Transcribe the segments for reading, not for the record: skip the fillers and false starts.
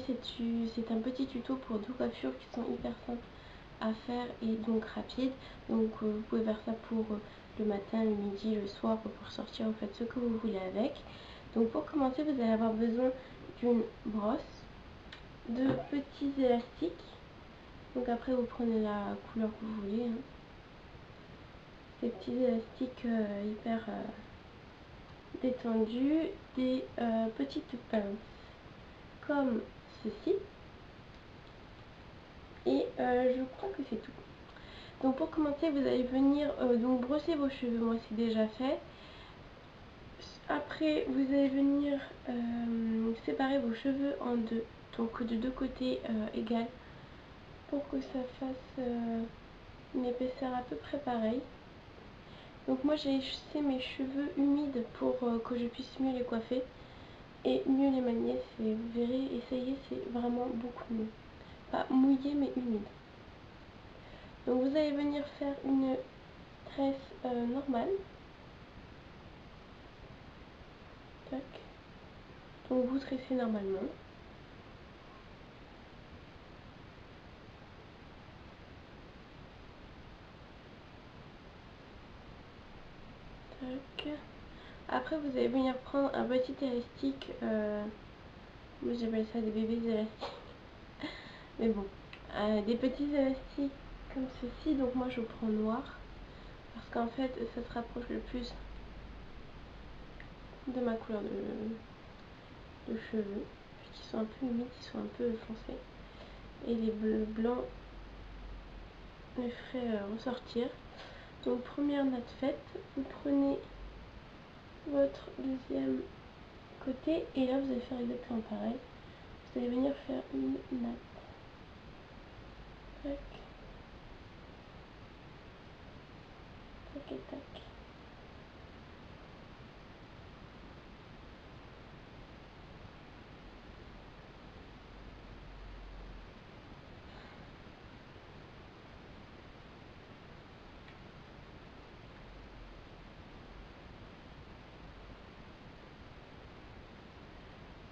c'est un petit tuto pour 2 coiffures qui sont hyper simples à faire et donc rapides. Donc vous pouvez faire ça pour le matin, le midi, le soir, pour sortir, vous faites ce que vous voulez avec. Donc pour commencer, vous allez avoir besoin d'une brosse, de petits élastiques. Donc après vous prenez la couleur que vous voulez, hein. Des petits élastiques hyper détendus, des petites pinces comme ceci, et je crois que c'est tout. Donc pour commencer, vous allez venir donc brosser vos cheveux. Moi c'est déjà fait. Après vous allez venir séparer vos cheveux en deux, donc de deux côtés égales, pour que ça fasse une épaisseur à peu près pareille. Donc moi j'ai laissé mes cheveux humides pour que je puisse mieux les coiffer et mieux les manier. Vous verrez, essayez, c'est vraiment beaucoup mieux. Pas mouillé mais humide. Donc vous allez venir faire une tresse normale. Tac. Donc vous tressez normalement. Tac. Après vous allez venir prendre un petit élastique. Moi j'appelle ça des bébés élastiques. Mais bon. Des petits élastiques comme ceci. Donc moi je prends noir. Parce qu'en fait ça se rapproche le plus de ma couleur de cheveux. Qui sont un peu humides, qui sont un peu foncés. Et les blancs les ferait ressortir. Donc première natte faite, vous prenez votre deuxième côté et là vous allez faire exactement pareil. Vous allez venir faire une natte. Tac. Tac et tac.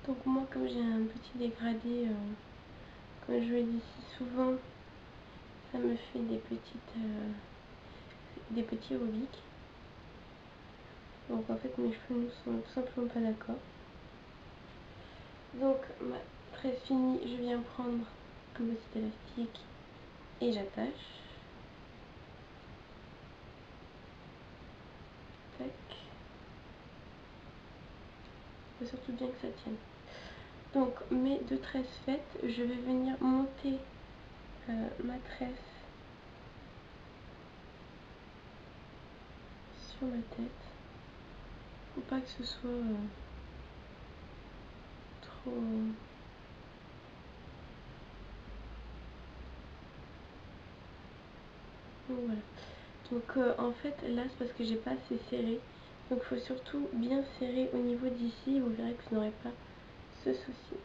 Donc moi comme j'ai un petit dégradé, comme je le dis si souvent, ça me fait des petits obliques. Donc en fait mes cheveux ne sont tout simplement pas d'accord. Donc ma tresse finie, je viens prendre un petit élastique et j'attache. Tac. Il faut surtout bien que ça tienne. Donc mes deux tresses faites, je vais venir monter ma tresse sur ma tête. Faut pas que ce soit trop... Donc voilà. Donc en fait là c'est parce que j'ai pas assez serré. Donc il faut surtout bien serrer au niveau d'ici. Vous verrez que vous n'aurez pas ce souci.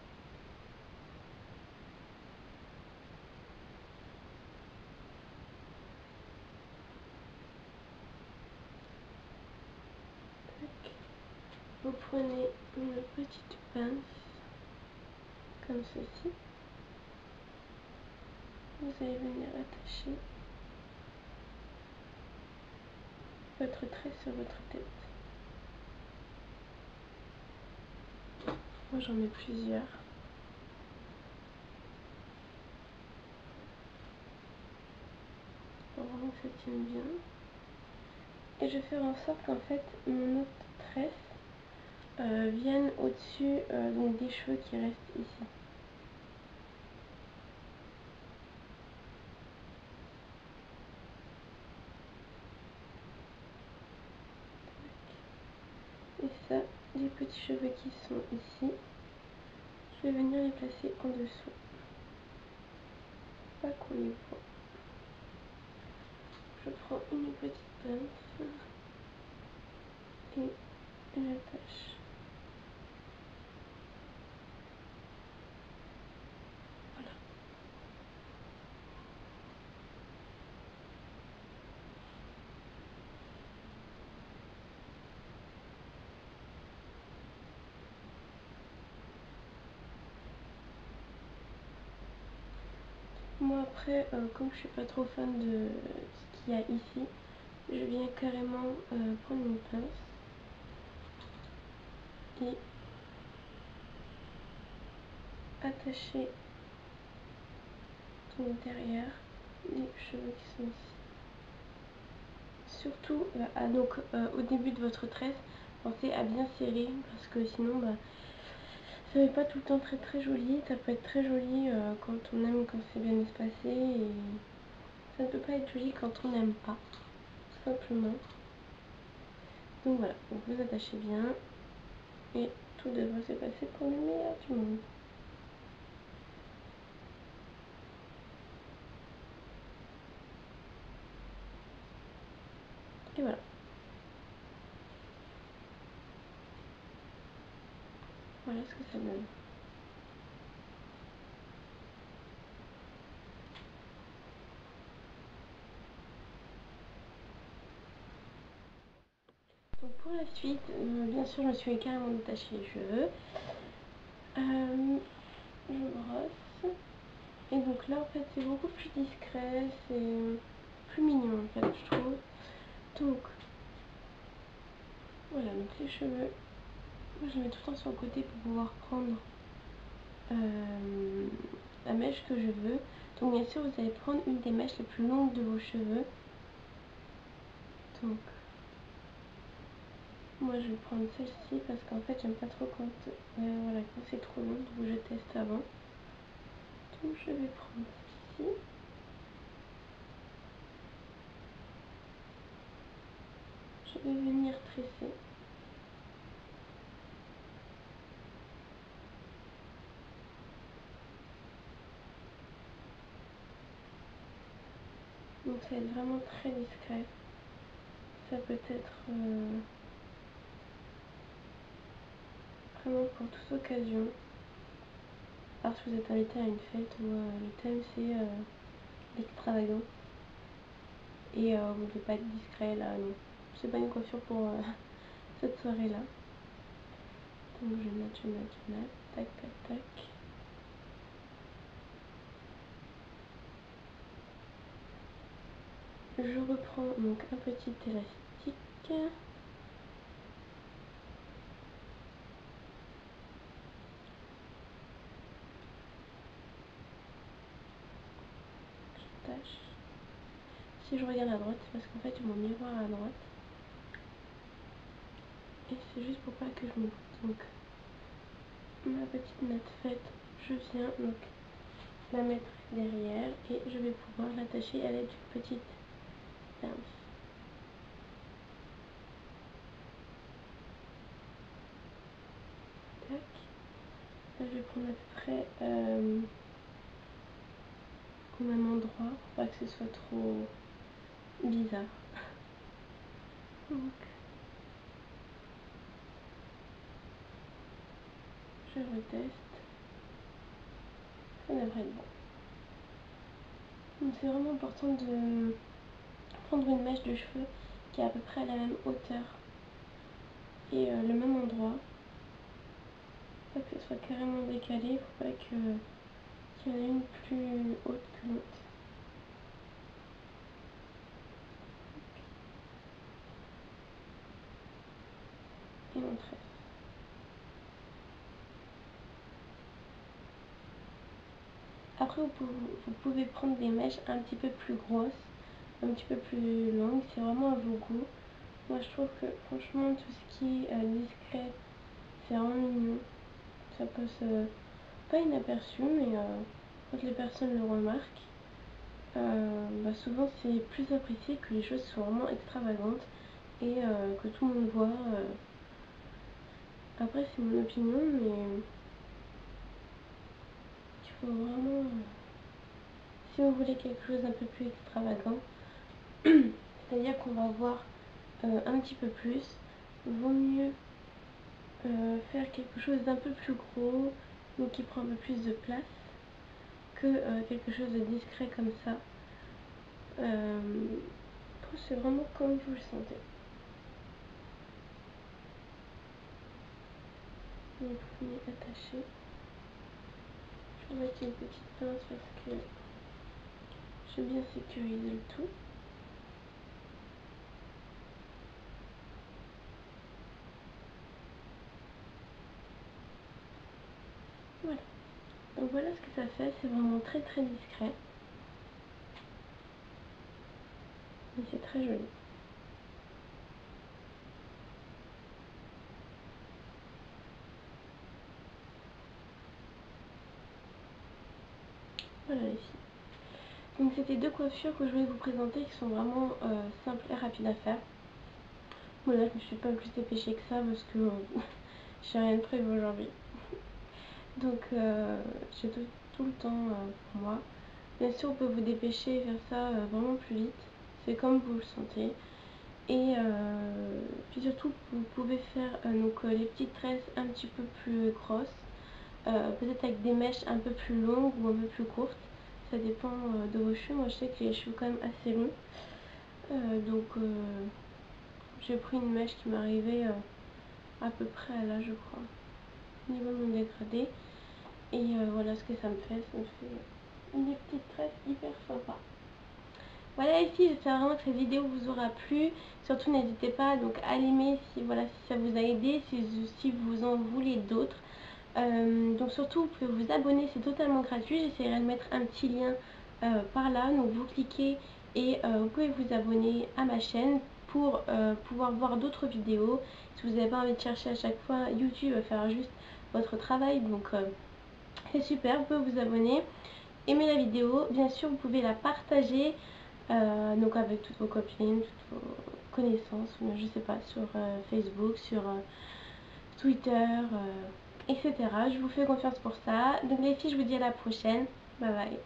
Tac. Vous prenez une petite pince comme ceci. Vous allez venir attacher votre tresse sur votre tête. Moi j'en mets plusieurs. Pour vraiment que ça tienne bien. Et je vais faire en sorte qu'en fait mon autre tresse vienne au-dessus donc des cheveux qui restent ici. Et ça, les petits cheveux qui sont ici, je vais venir les placer en dessous. Pas qu'on les voit. Je prends une petite pince et j'attache. Voilà. Moi après, comme je suis pas trop fan de ce qu'il y a ici, je viens carrément prendre une pince et attacher donc derrière les cheveux qui sont ici. Surtout au début de votre tresse, pensez à bien serrer parce que sinon ça n'est pas tout le temps très très joli. Ça peut être très joli quand on aime, quand c'est bien espacé, et ça ne peut pas être joli quand on n'aime pas, tout simplement. Donc voilà, donc vous attachez bien et tout devrait se passer pour le meilleur du monde. Et voilà. Voilà ce que ça donne. Donc pour la suite, bien sûr je me suis carrément détaché les cheveux. Je brosse. Et donc là en fait c'est beaucoup plus discret, c'est plus mignon en fait je trouve. Donc voilà, donc les cheveux, moi je les mets tout le temps sur le côté pour pouvoir prendre la mèche que je veux. Donc bien sûr vous allez prendre une des mèches les plus longues de vos cheveux. Donc moi je vais prendre celle-ci parce qu'en fait j'aime pas trop quand, voilà, quand c'est trop long, donc je teste avant. Donc je vais prendre celle-ci. Je vais venir tresser. Donc ça va être vraiment très discret. Ça peut être vraiment pour toute occasion. Alors si vous êtes invité à une fête où le thème c'est l'extravagant et vous ne devez pas être discret là, non. C'est pas une coiffure pour cette soirée là. Donc je note, tac tac tac. Je reprends donc un petit élastique. J'attache. Si je regarde à droite, c'est parce qu'en fait j'ai mon miroir à droite. Et c'est juste pour pas que je m'oublie. Donc ma petite natte faite, je viens donc la mettre derrière et je vais pouvoir l'attacher à l'aide d'une petite pince. Tac. Là je vais prendre à peu près au même endroit pour pas que ce soit trop bizarre. Donc je reteste. Ça devrait être bon. Donc c'est vraiment important de prendre une mèche de cheveux qui est à peu près à la même hauteur et le même endroit. Faut pas que ce soit carrément décalé, faut pas qu'il y en ait une plus haute que l'autre. Et on tresse. Après vous pouvez prendre des mèches un petit peu plus grosses, un petit peu plus longues, c'est vraiment à vos goûts. Moi je trouve que franchement tout ce qui est discret, c'est vraiment mignon. Ça passe pas inaperçu, mais quand les personnes le remarquent, souvent c'est plus apprécié que les choses soient vraiment extravagantes et que tout le monde voit. Après c'est mon opinion, mais il faut vraiment, si vous voulez quelque chose d'un peu plus extravagant, c'est-à-dire qu'on va voir un petit peu plus, vaut mieux faire quelque chose d'un peu plus gros, donc qui prend un peu plus de place, que quelque chose de discret comme ça. C'est vraiment comme vous le sentez. Donc vous venez attacher. Je vais mettre une petite pince parce que J'ai bien sécurisé le tout. Voilà. Donc voilà ce que ça fait, c'est vraiment très très discret. Mais c'est très joli. Voilà les filles. Donc c'était deux coiffures que je voulais vous présenter qui sont vraiment simples et rapides à faire. Voilà, je me suis pas plus dépêchée que ça parce que j'ai rien de prévu aujourd'hui. Donc j'ai tout le temps pour moi. Bien sûr, on peut vous dépêcher et faire ça vraiment plus vite. C'est comme vous le sentez. Et puis surtout, vous pouvez faire les petites tresses un petit peu plus grosses. Peut-être avec des mèches un peu plus longues ou un peu plus courtes. Ça dépend de vos cheveux. Moi, je sais que les cheveux quand même assez longs. J'ai pris une mèche qui m'arrivait à peu près à là, je crois, au niveau de mon dégradé. Et voilà ce que ça me fait. Ça me fait une petite tresse hyper sympa. Voilà les filles, j'espère vraiment que cette vidéo vous aura plu. Surtout n'hésitez pas donc à l'aimer si ça vous a aidé, si vous en voulez d'autres. Donc surtout vous pouvez vous abonner, c'est totalement gratuit. J'essaierai de mettre un petit lien par là. Donc vous cliquez et vous pouvez vous abonner à ma chaîne pour pouvoir voir d'autres vidéos. Si vous n'avez pas envie de chercher à chaque fois, YouTube va faire juste votre travail. Donc c'est super, vous pouvez vous abonner. Aimez la vidéo, bien sûr vous pouvez la partager donc avec toutes vos copines, toutes vos connaissances, je sais pas, sur Facebook, sur Twitter, etc. Je vous fais confiance pour ça. Donc les filles, je vous dis à la prochaine. Bye bye.